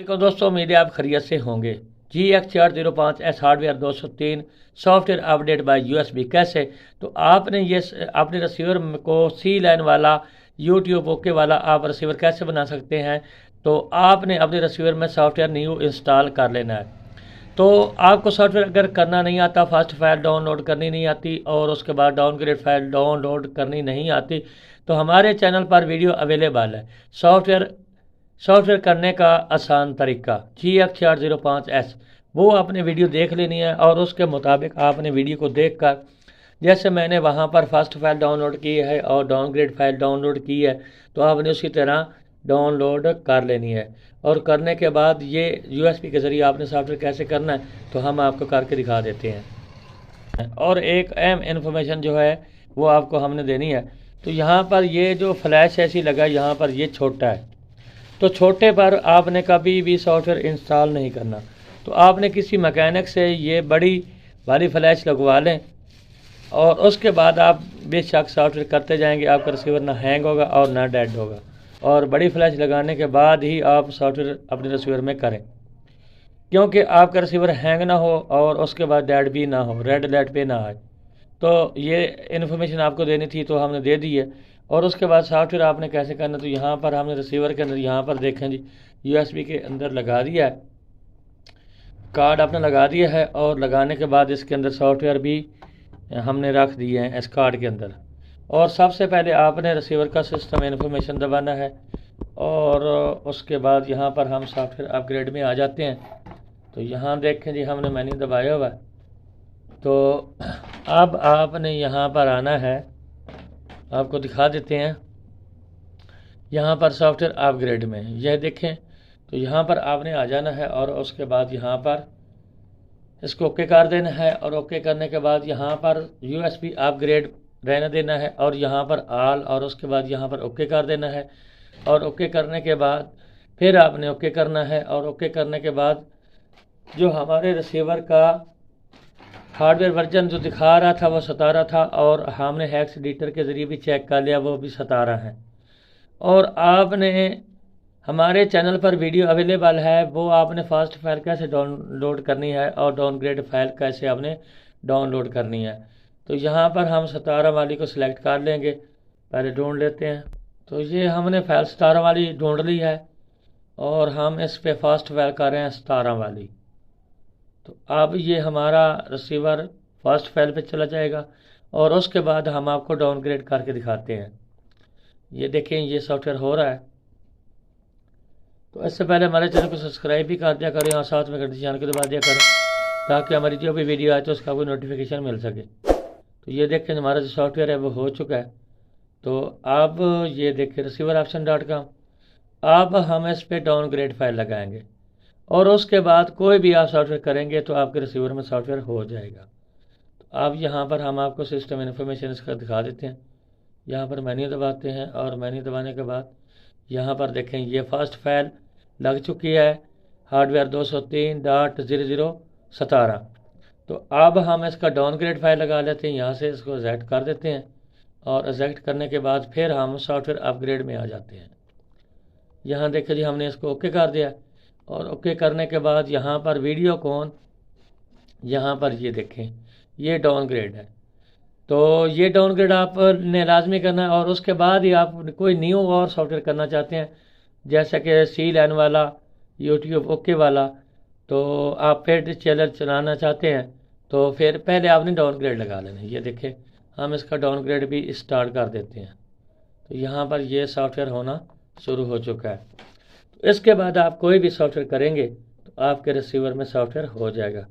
को दोस्तों, उम्मीद है आप खैरियत से होंगे। GX405S hardware 203 software update bye USB कैसे? तो आपने ये अपने रिसीवर को सी लाइन वाला यूट्यूब ओके वाला आप रिसीवर कैसे बना सकते हैं? तो आपने अपने रिसीवर में सॉफ्टवेयर न्यू इंस्टॉल कर लेना है। तो आपको सॉफ्टवेयर अगर करना नहीं आता, फास्ट फाइल डाउनलोड करनी नहीं आती और उसके बाद डाउनग्रेड फाइल डाउनलोड करनी नहीं आती, तो हमारे चैनल पर वीडियो अवेलेबल है सॉफ्टवेयर करने का आसान तरीका GX405S। वो आपने वीडियो देख लेनी है और उसके मुताबिक आपने वीडियो को देखकर, जैसे मैंने वहाँ पर फर्स्ट फाइल डाउनलोड की है और डाउनग्रेड फाइल डाउनलोड की है, तो आपने उसी तरह डाउनलोड कर लेनी है। और करने के बाद ये USB के ज़रिए आपने सॉफ्टवेयर कैसे करना है, तो हम आपको करके दिखा देते हैं। और एक अहम इन्फॉर्मेशन जो है वो आपको हमने देनी है। तो यहाँ पर ये जो फ्लैश ऐसी लगा, यहाँ पर ये छोटा है, तो छोटे पर आपने कभी भी सॉफ्टवेयर इंस्टॉल नहीं करना। तो आपने किसी मैकेनिक से ये बड़ी वाली फ्लैश लगवा लें और उसके बाद आप बेशक सॉफ्टवेयर करते जाएंगे, आपका रिसीवर ना हैंग होगा और ना डेड होगा। और बड़ी फ्लैश लगाने के बाद ही आप सॉफ्टवेयर अपने रिसीवर में करें, क्योंकि आपका रिसीवर हैंग ना हो और उसके बाद डेड भी ना हो, रेड अलर्ट पे ना आए। तो ये इन्फॉर्मेशन आपको देनी थी, तो हमने दे दी है। और उसके बाद सॉफ्टवेयर आपने कैसे करना, तो यहाँ पर हमने रिसीवर के अंदर यहाँ पर देखें जी, USB के अंदर लगा दिया है, कार्ड आपने लगा दिया है। और लगाने के बाद इसके अंदर सॉफ्टवेयर भी हमने रख दिए हैं इस कार्ड के अंदर। और सबसे पहले आपने रिसीवर का सिस्टम इन्फॉर्मेशन दबाना है और उसके बाद यहाँ पर हम सॉफ्टवेयर अपग्रेड में आ जाते हैं। तो यहाँ देखें जी, हमने मेन्यू दबाया हुआ है। तो अब आपने यहाँ पर आना है, आपको दिखा देते हैं। यहाँ पर सॉफ्टवेयर अपग्रेड में यह देखें, तो यहाँ पर आपने आ जाना है और उसके बाद यहाँ पर इसको ओके कर देना है। और ओके करने के बाद यहाँ पर USB अपग्रेड रहने देना है और यहाँ पर ऑल, और उसके बाद यहाँ पर ओके कर देना है। और ओके करने के बाद फिर आपने ओके करना है। और ओके करने के बाद जो हमारे रिसीवर का हार्डवेयर वर्जन जो दिखा रहा था वो 17 था, और हमने हेक्स एडिटर के ज़रिए भी चेक कर लिया, वो भी 17 है। और आपने हमारे चैनल पर वीडियो अवेलेबल है, वो आपने फास्ट फाइल कैसे डाउनलोड करनी है और डाउनग्रेड फाइल कैसे आपने डाउनलोड करनी है। तो यहाँ पर हम 17 वाली को सिलेक्ट कर लेंगे, पहले ढूंढ लेते हैं। तो ये हमने फाइल 17 वाली ढूंढ ली है और हम इस पे फास्ट फाइल कर रहे हैं 17 वाली। तो अब ये हमारा रिसीवर फास्ट फाइल पे चला जाएगा और उसके बाद हम आपको डाउनग्रेड करके दिखाते हैं। ये देखें, ये सॉफ्टवेयर हो रहा है। तो इससे पहले हमारे चैनल को सब्सक्राइब भी कर दिया करें और साथ में घंटी चिन्ह को दबा दिया करें, ताकि हमारी जो भी वीडियो आए तो उसका कोई नोटिफिकेशन मिल सके। तो ये देखें, हमारा जो सॉफ्टवेयर है वो हो चुका है। तो अब ये देखें receiveroption.com, अब हम इस पर डाउनग्रेड फाइल लगाएंगे और उसके बाद कोई भी आप सॉफ्टवेयर करेंगे तो आपके रिसीवर में सॉफ्टवेयर हो जाएगा। तो अब यहाँ पर हम आपको सिस्टम इन्फॉर्मेशन इसका दिखा देते हैं। यहाँ पर मेन्यू दबाते हैं और मेन्यू दबाने के बाद यहाँ पर देखें, ये फर्स्ट फाइल लग चुकी है, हार्डवेयर 203.0017। तो अब हम इसका डाउनग्रेड फाइल लगा लेते हैं, यहाँ से इसको एजेक्ट कर देते हैं और एजेक्ट करने के बाद फिर हम सॉफ्टवेयर अपग्रेड में आ जाते हैं। यहाँ देखें जी, हमने इसको ओके कर दिया और ओके करने के बाद यहाँ पर वीडियो कौन, यहाँ पर ये देखें, ये डाउनग्रेड है। तो ये डाउनग्रेड आपने लाजमी करना है। और उसके बाद ही आप कोई न्यू और सॉफ्टवेयर करना चाहते हैं, जैसे कि सी लाइन वाला यूट्यूब ओके वाला, तो आप फिर चैनल चलाना चाहते हैं, तो फिर पहले आपने डाउनग्रेड लगा लेना। ये देखें, हम इसका डाउनग्रेड भी स्टार्ट कर देते हैं। तो यहाँ पर ये सॉफ्टवेयर होना शुरू हो चुका है। तो इसके बाद आप कोई भी सॉफ्टवेयर करेंगे तो आपके रिसीवर में सॉफ्टवेयर हो जाएगा।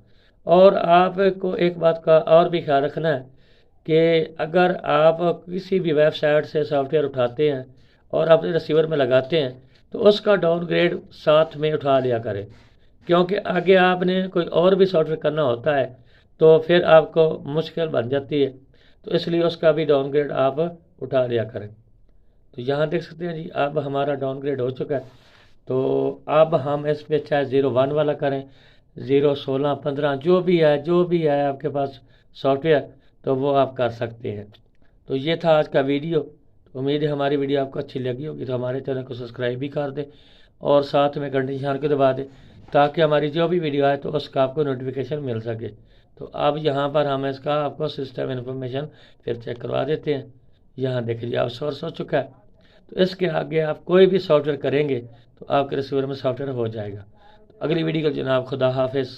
और आपको एक बात का और भी ख्याल रखना है कि अगर आप किसी भी वेबसाइट से सॉफ्टवेयर उठाते हैं और अपने रिसीवर में लगाते हैं, तो उसका डाउनग्रेड साथ में उठा लिया करें, क्योंकि आगे आपने कोई और भी सॉफ्टवेयर करना होता है तो फिर आपको मुश्किल बन जाती है। तो इसलिए उसका भी डाउनग्रेड आप उठा लिया करें। तो यहाँ देख सकते हैं जी, अब हमारा डाउनग्रेड हो चुका है। तो अब हम इस पर चाहे 01 वाला करें, 0, 16, 15 जो भी है आपके पास सॉफ्टवेयर, तो वो आप कर सकते हैं। तो ये था आज का वीडियो। तो उम्मीद है हमारी वीडियो आपको अच्छी लगी होगी, तो हमारे चैनल को सब्सक्राइब भी कर दें और साथ में घंटी निशान को दबा दें ताकि हमारी जो भी वीडियो आए तो उसका आपको नोटिफिकेशन मिल सके। तो अब यहाँ पर हम इसका आपको सिस्टम इन्फॉर्मेशन फिर चेक करवा देते हैं। यहाँ देखिए अब सोर्स हो चुका है। तो इसके आगे आप कोई भी सॉफ्टवेयर करेंगे तो आपके रिसीवर में सॉफ्टवेयर हो जाएगा। तो अगली वीडियो को जनाब खुदा हाफिज़।